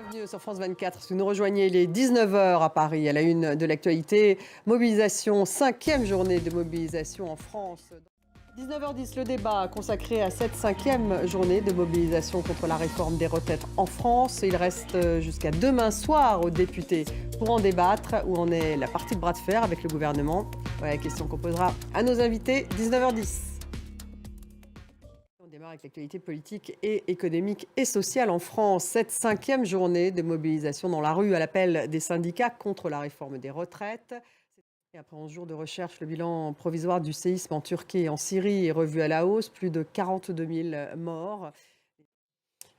Bienvenue sur France 24. Si vous nous rejoignez, il est 19 h à Paris. À la une de l'actualité, mobilisation, 5e journée de mobilisation en France. 19h10, le débat consacré à cette 5e journée de mobilisation contre la réforme des retraites en France. Il reste jusqu'à demain soir aux députés pour en débattre. Où en est la partie de bras de fer avec le gouvernement? Voilà la question qu'on posera à nos invités. 19h10. On démarre avec l'actualité politique et économique et sociale en France. Cette 5e journée de mobilisation dans la rue à l'appel des syndicats contre la réforme des retraites. Et après 11 jours de recherche, le bilan provisoire du séisme en Turquie et en Syrie est revu à la hausse. Plus de 42 000 morts.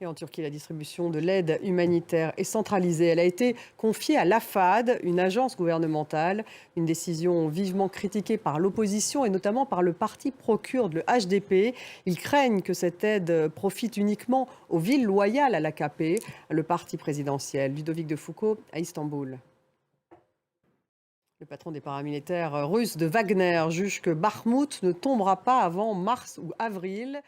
Et en Turquie, la distribution de l'aide humanitaire est centralisée. Elle a été confiée à l'AFAD, une agence gouvernementale. Une décision vivement critiquée par l'opposition et notamment par le parti pro-kurde, le HDP. Ils craignent que cette aide profite uniquement aux villes loyales à l'AKP, le parti présidentiel. Ludovic de Foucault à Istanbul. Le patron des paramilitaires russes de Wagner juge que Bakhmout ne tombera pas avant mars ou avril.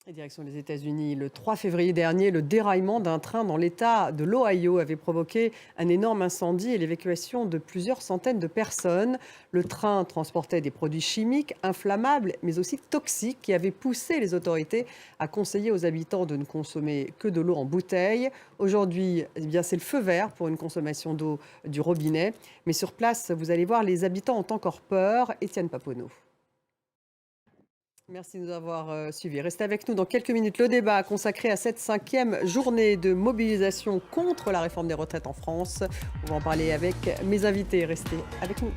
Et direction des États-Unis, le 3 février dernier, le déraillement d'un train dans l'État de l'Ohio avait provoqué un énorme incendie et l'évacuation de plusieurs centaines de personnes. Le train transportait des produits chimiques, inflammables, mais aussi toxiques, qui avaient poussé les autorités à conseiller aux habitants de ne consommer que de l'eau en bouteille. Aujourd'hui, c'est le feu vert pour une consommation d'eau du robinet. Mais sur place, vous allez voir, les habitants ont encore peur. Étienne Paponneau. Merci de nous avoir suivis. Restez avec nous dans quelques minutes. Le débat consacré à cette 5e journée de mobilisation contre la réforme des retraites en France. On va en parler avec mes invités. Restez avec nous.